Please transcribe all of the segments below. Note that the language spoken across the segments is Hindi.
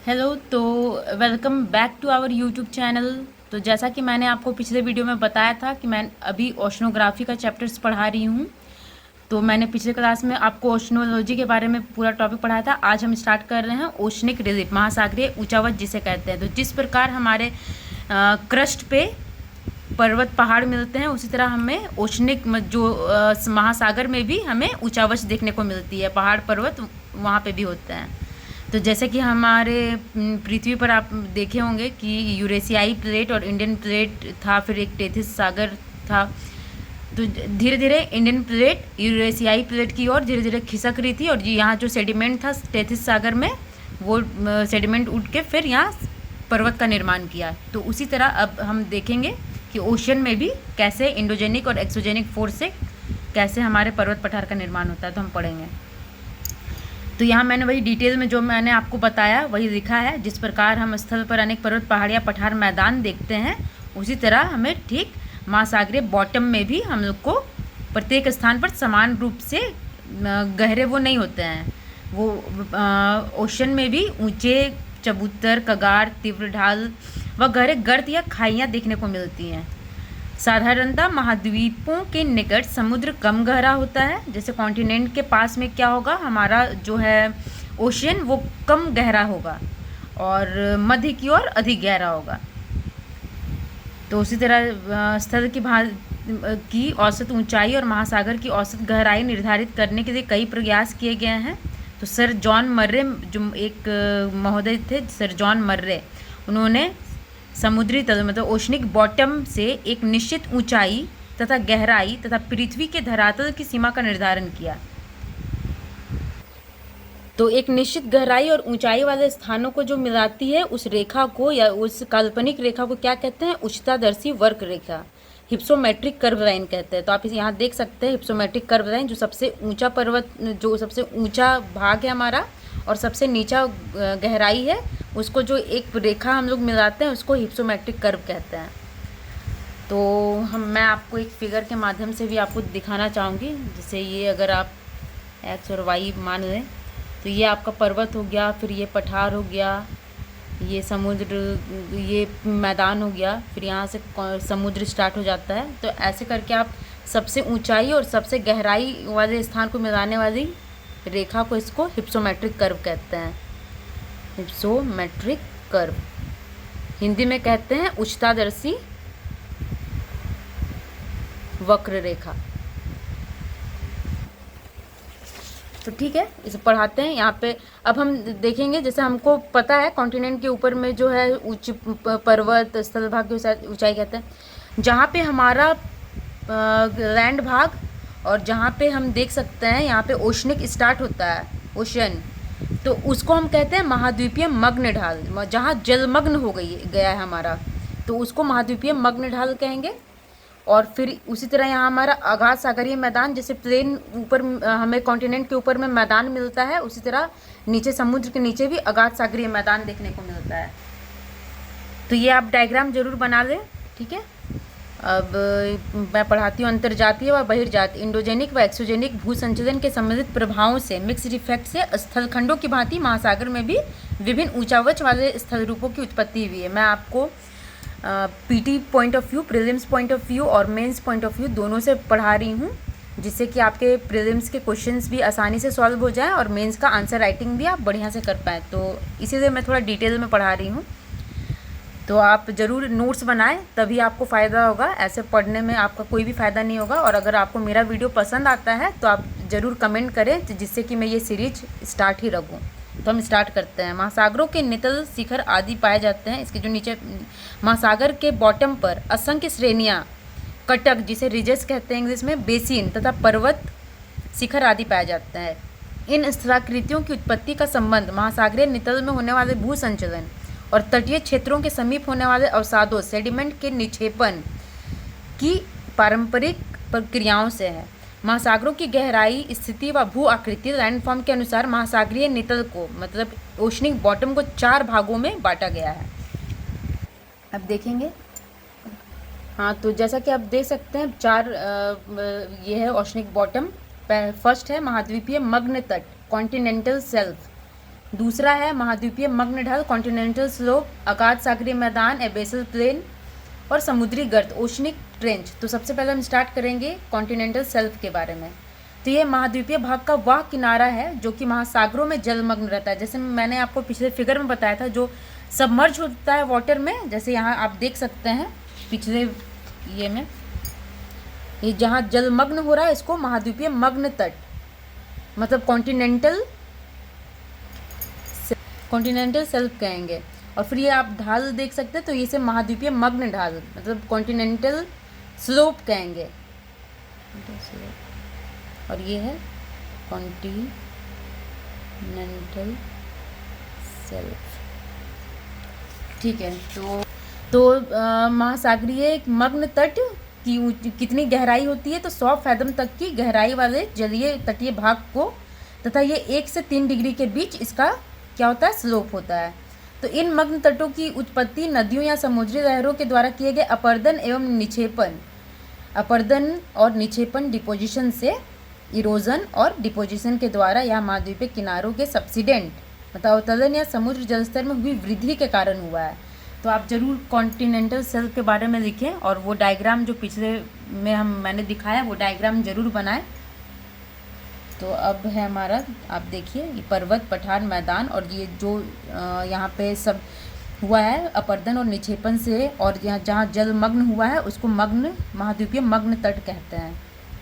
हेलो। तो welcome back to our YouTube channel. तो जैसा कि मैंने आपको पिछले वीडियो में बताया था कि मैं अभी ओशनोग्राफी का चैप्टर्स पढ़ा रही हूँ। तो मैंने पिछले क्लास में आपको ओशनोलॉजी के बारे में पूरा टॉपिक पढ़ाया था। आज हम स्टार्ट कर रहे हैं ओशनिक रिलीफ, महासागरीय ऊंचावत जिसे कहते हैं। तो जिस प्रकार हमारे क्रस्ट पे पर्वत पहाड़ मिलते हैं, उसी तरह हमें ओशनिक महासागर में भी हमें ऊंचावच देखने को मिलती है। पहाड़ पर्वत वहाँ पे भी होते हैं। तो जैसे कि हमारे पृथ्वी पर आप देखे होंगे कि यूरेशियाई प्लेट और इंडियन प्लेट था, फिर एक टेथिस सागर था। तो धीरे धीरे इंडियन प्लेट यूरेशियाई प्लेट की ओर धीरे धीरे खिसक रही थी, और यहाँ जो सेडिमेंट था टेथिस सागर में, वो सेडिमेंट उठ के फिर यहाँ पर्वत का निर्माण किया। तो उसी तरह अब हम देखेंगे कि ओशन में भी कैसे इंडोजेनिक और एक्सोजेनिक फोर्स से कैसे हमारे पर्वत पठार का निर्माण होता है, तो हम पढ़ेंगे। तो यहाँ मैंने वही डिटेल में जो मैंने आपको बताया वही लिखा है। जिस प्रकार हम स्थल पर अनेक पर्वत पहाड़ियाँ पठार मैदान देखते हैं, उसी तरह हमें ठीक महासागरीय बॉटम में भी हम लोग को प्रत्येक स्थान पर समान रूप से गहरे वो नहीं होते हैं। वो ओशन में भी ऊंचे चबूतर, कगार, तीव्र ढाल व गहरे गर्त या खाइयाँ देखने को मिलती हैं। साधारणतः महाद्वीपों के निकट समुद्र कम गहरा होता है। जैसे कॉन्टिनेंट के पास में क्या होगा, हमारा जो है ओशियन वो कम गहरा होगा और मध्य की ओर अधिक गहरा होगा। तो उसी तरह स्थल की औसत ऊंचाई और महासागर की औसत गहराई निर्धारित करने के लिए कई प्रयास किए गए हैं। तो सर जॉन मर्रे, जो एक महोदय थे, सर जॉन मर्रे, उन्होंने समुद्री तल मतलब ओशनिक बॉटम से एक निश्चित ऊंचाई तथा गहराई तथा पृथ्वी के धरातल की सीमा का निर्धारण किया। तो एक निश्चित गहराई और ऊंचाई वाले स्थानों को जो मिलाती है, उस रेखा को या उस काल्पनिक रेखा को क्या कहते हैं? उच्चतादर्शी वक्र रेखा, हिप्सोमेट्रिक कर्व लाइन कहते हैं। तो आप इसे यहाँ देख सकते हैं, हिप्सोमेट्रिक कर्व लाइन, जो सबसे ऊंचा पर्वत, जो सबसे ऊंचा भाग है हमारा और सबसे नीचा गहराई है, उसको जो एक रेखा हम लोग मिलाते हैं उसको हिप्सोमेट्रिक कर्व कहते हैं। तो मैं आपको एक फिगर के माध्यम से भी आपको दिखाना चाहूँगी। जैसे ये अगर आप एक्स और वाई मान लें, तो ये आपका पर्वत हो गया, फिर ये पठार हो गया, ये समुद्र, ये मैदान हो गया, फिर यहाँ से समुद्र स्टार्ट हो जाता है। तो ऐसे करके आप सबसे ऊंचाई और सबसे गहराई वाले स्थान को मिलाने वाली रेखा को, इसको हिप्सोमेट्रिक कर्व कहते हैं। हिप्सोमेट्रिक कर्व हिंदी में कहते हैं उच्चतादर्शी वक्र रेखा। तो ठीक है, इसे पढ़ाते हैं यहाँ पे। अब हम देखेंगे, जैसे हमको पता है कॉन्टिनेंट के ऊपर में जो है उच्च पर्वत स्थल भाग की ऊंचाई कहते हैं। जहाँ पे हमारा लैंड भाग और जहाँ पे हम देख सकते हैं यहाँ पे ओशनिक स्टार्ट होता है, ओशन, तो उसको हम कहते हैं महाद्वीपीय मग्न ढाल। जहाँ जलमग्न हो गया है हमारा, तो उसको महाद्वीपीय मग्न ढाल कहेंगे। और फिर उसी तरह यहाँ हमारा अगाध सागरीय मैदान, जैसे प्लेन ऊपर हमें कॉन्टिनेंट के ऊपर में मैदान मिलता है, उसी तरह नीचे समुद्र के नीचे भी अगाध सागरीय मैदान देखने को मिलता है। तो ये आप डायग्राम जरूर बना लें, ठीक है। अब मैं पढ़ाती हूँ अंतर्जातीय व बहिर्जातीय, इंडोजेनिक व एक्सोजेनिक भू संचलन के संबंधित प्रभावों से, मिक्स्ड इफेक्ट से स्थलखंडों की भांति महासागर में भी विभिन्न ऊंचावच वाले स्थल रूपों की उत्पत्ति हुई है। मैं आपको PT point of view, prelims point of view और मेंस पॉइंट ऑफ व्यू दोनों से पढ़ा रही हूँ, जिससे कि आपके प्रीलिम्स के क्वेश्चंस भी आसानी से सॉल्व हो जाए और मेंस का आंसर राइटिंग भी आप बढ़िया से कर पाएँ। तो इसीलिए मैं थोड़ा डिटेल में पढ़ा रही हूँ। तो आप ज़रूर नोट्स बनाएं, तभी आपको फ़ायदा होगा। ऐसे पढ़ने में आपका कोई भी फ़ायदा नहीं होगा। और अगर आपको मेरा वीडियो पसंद आता है तो आप ज़रूर कमेंट करें, जिससे कि मैं ये सीरीज स्टार्ट ही रखूँ। तो हम स्टार्ट करते हैं। महासागरों के नितल शिखर आदि पाए जाते हैं। इसके जो नीचे महासागर के बॉटम पर असंख्य श्रेणियाँ, कटक जिसे रिजेस कहते हैं इंग्लिश में, बेसिन तथा पर्वत शिखर आदि पाए जाते हैं। इन स्थलाकृतियों की उत्पत्ति का संबंध महासागरीय नितल में होने वाले भू संचलन और तटीय क्षेत्रों के समीप होने वाले अवसादों, सेडिमेंट के निक्षेपण की पारंपरिक प्रक्रियाओं से है। महासागरों की गहराई, स्थिति व भू आकृति, लैंडफॉर्म के अनुसार महासागरीय नितल को, मतलब ओशनिक बॉटम को 4 भागों में बांटा गया है। अब देखेंगे, हाँ, तो जैसा कि आप देख सकते हैं 4 ये है ओशनिक बॉटम। फर्स्ट है महाद्वीपीय मग्न तट, कॉन्टिनेंटल शेल्फ, दूसरा है महाद्वीपीय मग्न ढाल, कॉन्टिनेंटल स्लोप, अगाध सागरीय मैदान, एबेसल प्लेन और समुद्री गर्त, ओशनिक ट्रेंच। तो सबसे पहले हम स्टार्ट करेंगे कॉन्टिनेंटल शेल्फ के बारे में। तो ये महाद्वीपीय भाग का वह किनारा है जो कि महासागरों में जलमग्न रहता है। जैसे मैंने आपको पिछले फिगर में बताया था, जो सबमर्ज होता है वाटर में, जैसे यहाँ आप देख सकते हैं पिछले ये में, ये जहाँ जलमग्न हो रहा है इसको महाद्वीपीय मग्न तट मतलब कॉन्टिनेंटल शेल्फ कहेंगे। और फिर ये आप ढाल देख सकते हैं, तो इसे महाद्वीपीय मग्न ढाल मतलब कॉन्टिनेंटल स्लोप कहेंगे। और ये है कॉन्टिनेंटल शेल्फ, ठीक है। तो महासागरीय मग्न तट की कितनी गहराई होती है, तो 100 फैथम तक की गहराई वाले जलीय तटीय भाग को, तथा ये 1 से 3 डिग्री के बीच इसका क्या होता है, स्लोप होता है। तो इन मग्न तटों की उत्पत्ति नदियों या समुद्री लहरों के द्वारा किए गए अपर्दन एवं निक्षेपण, अपर्दन और निक्षेपण डिपोजिशन से, इरोजन और डिपोजिशन के द्वारा या महाद्वीपीय किनारों के सबसिडेंट मतलब अवतरण या समुद्र जलस्तर में हुई वृद्धि के कारण हुआ है। तो आप जरूर कॉन्टिनेंटल शेल्फ के बारे में लिखें और वो डायग्राम जो पिछले में मैंने दिखाया वो डायग्राम जरूर बनाएं। तो अब है हमारा, आप देखिए ये पर्वत, पठार, मैदान और ये जो यहाँ पे सब हुआ है अपर्दन और निक्षेपण से, और यहाँ जहाँ जलमग्न हुआ है उसको मग्न महाद्वीपीय मग्न तट कहते हैं।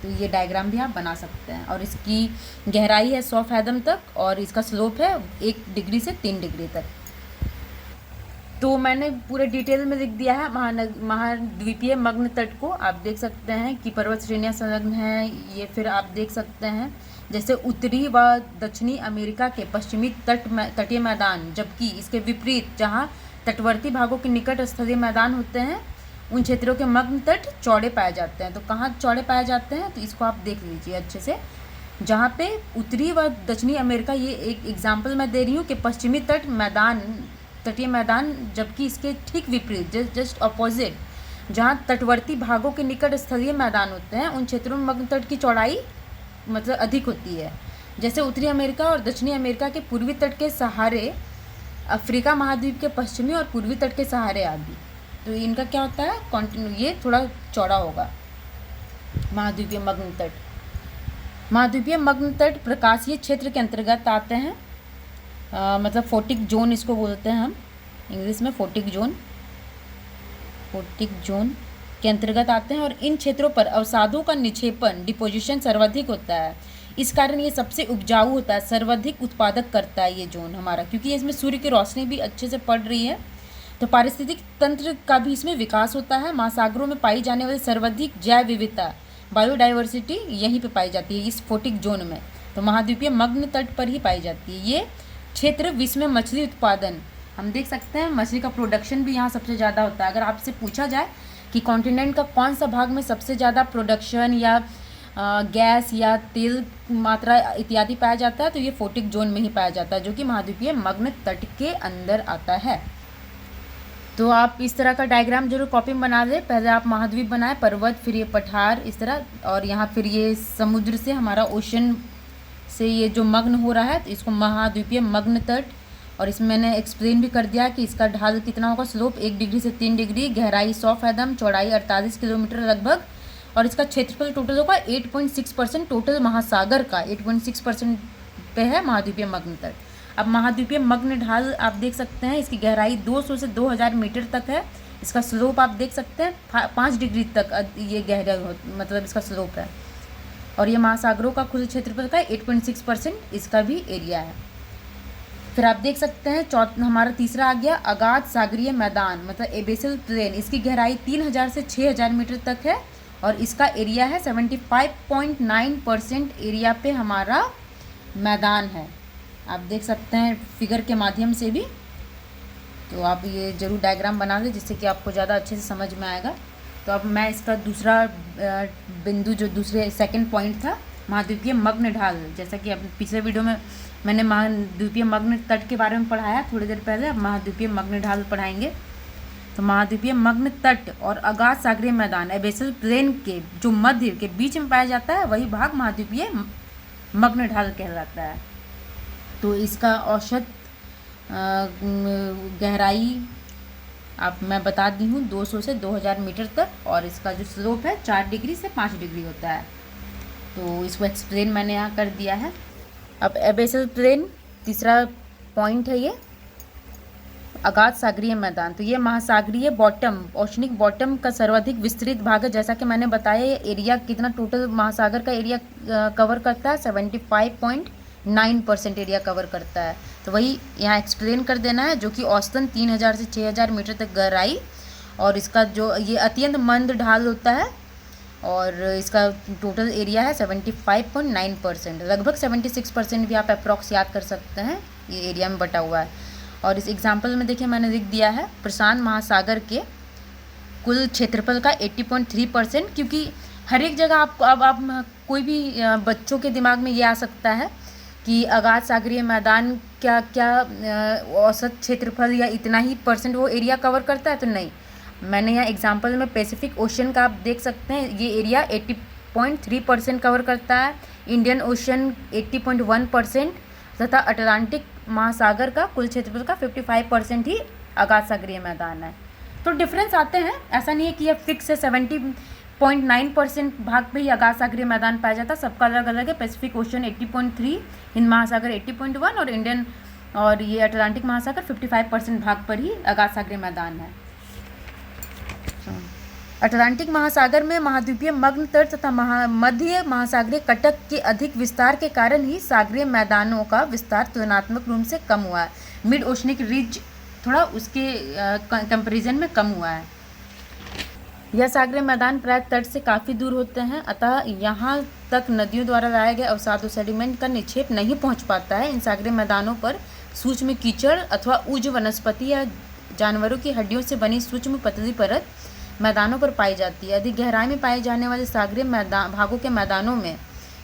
तो ये डायग्राम भी आप बना सकते हैं। और इसकी गहराई है 100 फैथम तक और इसका स्लोप है 1 डिग्री से 3 डिग्री तक। तो मैंने पूरे डिटेल में लिख दिया है महाद्वीपीय मग्न तट को। आप देख सकते हैं कि पर्वत श्रेणियाँ संलग्न हैं। ये फिर आप देख सकते हैं जैसे उत्तरी व दक्षिणी अमेरिका के पश्चिमी तटीय मैदान, जबकि इसके विपरीत जहाँ तटवर्ती भागों के निकट स्थलीय मैदान होते हैं उन क्षेत्रों के मग्न तट चौड़े पाए जाते हैं। तो कहाँ चौड़े पाए जाते हैं, तो इसको आप देख लीजिए अच्छे से। जहाँ पे उत्तरी व दक्षिणी अमेरिका, ये एक एग्जाम्पल मैं दे रही हूँ कि पश्चिमी तटीय मैदान, जबकि इसके ठीक विपरीत जस्ट अपोजिट जहाँ तटवर्ती भागों के निकट स्थलीय मैदान होते हैं उन क्षेत्रों में मग्न तट की चौड़ाई मतलब अधिक होती है। जैसे उत्तरी अमेरिका और दक्षिणी अमेरिका के पूर्वी तट के सहारे, अफ्रीका महाद्वीप के पश्चिमी और पूर्वी तट के सहारे आदि। तो इनका क्या होता है, ये थोड़ा चौड़ा होगा महाद्वीपीय मग्न तट। महाद्वीपीय मग्न तट प्रकाशीय क्षेत्र के अंतर्गत आते हैं, मतलब फोटिक जोन इसको बोलते हैं हम इंग्लिश में, फोटिक जोन के अंतर्गत आते हैं। और इन क्षेत्रों पर अवसादों का निक्षेपण डिपोजिशन सर्वाधिक होता है। इस कारण ये सबसे उपजाऊ होता है, सर्वाधिक उत्पादक करता है ये जोन हमारा, क्योंकि इसमें सूर्य की रोशनी भी अच्छे से पड़ रही है। तो पारिस्थितिक तंत्र का भी इसमें विकास होता है। महासागरों में पाई जाने वाली सर्वाधिक जैव विविधता, बायोडाइवर्सिटी यहीं पे पाई जाती है इस फोटिक जोन में। तो महाद्वीपीय मग्न तट पर ही पाई जाती है। ये क्षेत्र विश्व में मछली उत्पादन, हम देख सकते हैं मछली का प्रोडक्शन भी यहाँ सबसे ज़्यादा होता है। अगर आपसे पूछा जाए कि कॉन्टिनेंट का कौन सा भाग में सबसे ज़्यादा प्रोडक्शन या गैस या तेल मात्रा इत्यादि पाया जाता है, तो ये फोटिक जोन में ही पाया जाता है, जो कि महाद्वीपीय मग्न तट के अंदर आता है। तो आप इस तरह का डायग्राम जरूर कॉपी में बना दें। पहले आप महाद्वीप बनाएं, पर्वत, फिर ये पठार इस तरह, और यहाँ फिर ये समुद्र से हमारा ओशन से ये जो मग्न हो रहा है, तो इसको महाद्वीपीय मग्न तट। और इसमें मैंने एक्सप्लेन भी कर दिया कि इसका ढाल कितना होगा, स्लोप 1 डिग्री से 3 डिग्री, गहराई 100 फैथम, चौड़ाई 48 किलोमीटर लगभग, और इसका क्षेत्रफल टोटल होगा 8.6% टोटल महासागर का 8.6% पे है महाद्वीपीय मग्न तट। अब महाद्वीपीय मग्न ढाल आप देख सकते हैं, इसकी गहराई 200 से 2000 मीटर तक है। इसका स्लोप आप देख सकते हैं 5 डिग्री तक ये गहरा मतलब इसका स्लोप है। और ये महासागरों का खुले क्षेत्रफल का 8.6% इसका भी एरिया है। फिर आप देख सकते हैं हमारा तीसरा आ गया अगाध सागरीय मैदान मतलब एबेसल प्लेन। इसकी गहराई 3000 से 6000 मीटर तक है और इसका एरिया है 75.9% एरिया पे हमारा मैदान है। आप देख सकते हैं फिगर के माध्यम से भी। तो आप ये ज़रूर डायग्राम बना लें जिससे कि आपको ज़्यादा अच्छे से समझ में आएगा। तो अब मैं इसका दूसरा बिंदु जो दूसरे सेकंड पॉइंट था महाद्वीपीय मग्न ढाल, जैसा कि अब पिछले वीडियो में मैंने महाद्वीपीय मग्न तट के बारे में पढ़ाया थोड़ी देर पहले, अब महाद्वीपीय मग्न ढाल पढ़ाएंगे। तो महाद्वीपीय मग्न तट और अगाध सागरीय मैदान एबेसल प्लेन के जो मध्य के बीच में पाया जाता है वही भाग महाद्वीपीय मग्न ढाल कहलाता है। तो इसका औसत गहराई आप मैं बता दी हूँ 200 से 2000 मीटर तक, और इसका जो स्लोप है 4 डिग्री से 5 डिग्री होता है। तो इसको एक्सप्लेन मैंने यहाँ कर दिया है। अब एबेसल प्लेन तीसरा पॉइंट है ये अगाध सागरीय मैदान। तो ये महासागरीय बॉटम, ओशनिक बॉटम का सर्वाधिक विस्तृत भाग है। जैसा कि मैंने बताया ये एरिया कितना टोटल महासागर का एरिया कवर करता है, 75.9% एरिया कवर करता है। तो वही यहाँ एक्सप्लेन कर देना है, जो कि औसतन 3000 से 6000 मीटर तक गहराई, और इसका जो ये अत्यंत मंद ढाल होता है, और इसका टोटल एरिया है 75.9%, लगभग 76% भी आप अप्रॉक्स याद कर सकते हैं, ये एरिया में बटा हुआ है। और इस एग्जाम्पल में देखिए मैंने लिख दिया है प्रशांत महासागर के कुल क्षेत्रफल का 80.3%, क्योंकि हर एक जगह आपको अब आप कोई भी बच्चों के दिमाग में ये आ सकता है कि अगाध सागरीय मैदान क्या क्या औसत क्षेत्रफल या इतना ही परसेंट वो एरिया कवर करता है। तो नहीं, मैंने यहाँ एग्जाम्पल में पैसिफिक ओशन का आप देख सकते हैं, ये एरिया 80.3% कवर करता है, इंडियन ओशन 80.1% तथा अटलांटिक महासागर का कुल क्षेत्रफल का 55% ही अगाध सागरीय मैदान है। तो डिफरेंस आते हैं, ऐसा नहीं है कि यह फिक्स है 70.9% भाग पे ही अगाध सागरीय मैदान पाया जाता है, सबका अलग अलग है। पैसिफिक ओशन 80.3, हिंद महासागर 80.1 और इंडियन और ये अटलांटिक महासागर 55% भाग पर ही अगाध सागरीय मैदान है। अटलांटिक महासागर में महाद्वीपीय मग्न तट तथा मध्य महासागरीय कटक के अधिक विस्तार के कारण ही सागरीय मैदानों का विस्तार तुलनात्मक रूप से कम हुआ है। मिड ओशनिक रिज थोड़ा उसके कंपैरिजन में कम हुआ है। यह सागरीय मैदान प्राय तट से काफ़ी दूर होते हैं, अतः यहाँ तक नदियों द्वारा लाया गया अवसाद सेडिमेंट का निक्षेप नहीं पहुँच पाता है। इन सागरीय मैदानों पर सूक्ष्म कीचड़ अथवा उज वनस्पति या जानवरों की हड्डियों से बनी सूक्ष्म पतली परत मैदानों पर पाई जाती है। अधिक गहराई में पाए जाने वाले सागरीय भागों के मैदानों में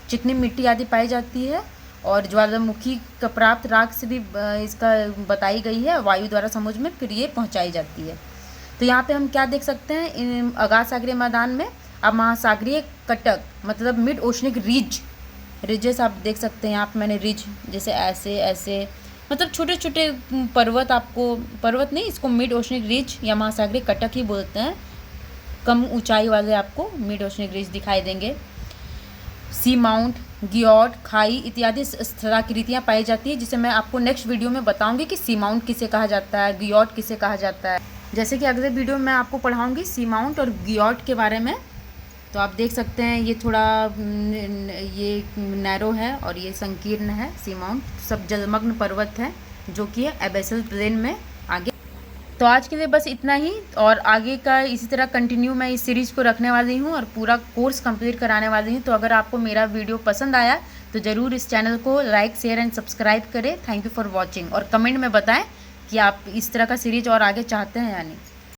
चिकनी मिट्टी आदि पाई जाती है, और ज्वालामुखी का प्राप्त राख से भी इसका बताई गई है, वायु द्वारा समुद्र में फिर ये पहुंचाई जाती है। तो यहाँ पे हम क्या देख सकते हैं, इन अगाध सागरीय मैदान में अब महासागरीय कटक मतलब मिड ओशनिक रिजेस आप देख सकते हैं। यहाँ पे मैंने रिज जैसे ऐसे ऐसे मतलब छोटे छोटे पर्वत, आपको पर्वत नहीं, इसको मिड ओशनिक रिज या महासागरीय कटक ही बोलते हैं। कम ऊंचाई वाले आपको मिड ओशनिक रिज दिखाई देंगे। सी माउंट, ग्योट, खाई इत्यादि स्थलाकृतियाँ पाई जाती है, जिसे मैं आपको नेक्स्ट वीडियो में बताऊंगी कि सी माउंट किसे कहा जाता है, ग्योट किसे कहा जाता है। जैसे कि अगले वीडियो में मैं आपको पढ़ाऊंगी सी माउंट और ग्योट के बारे में। तो आप देख सकते हैं ये थोड़ा ये नैरो है और ये संकीर्ण है। सी माउंट सब जलमग्न पर्वत है जो कि है एबेसल प्लेन में आगे। तो आज के लिए बस इतना ही, और आगे का इसी तरह कंटिन्यू मैं इस सीरीज़ को रखने वाली हूँ और पूरा कोर्स कंप्लीट कराने वाली हूँ। तो अगर आपको मेरा वीडियो पसंद आया तो ज़रूर इस चैनल को लाइक, शेयर एंड सब्सक्राइब करें। थैंक यू फॉर वॉचिंग, और कमेंट में बताएं कि आप इस तरह का सीरीज और आगे चाहते हैं या नहीं।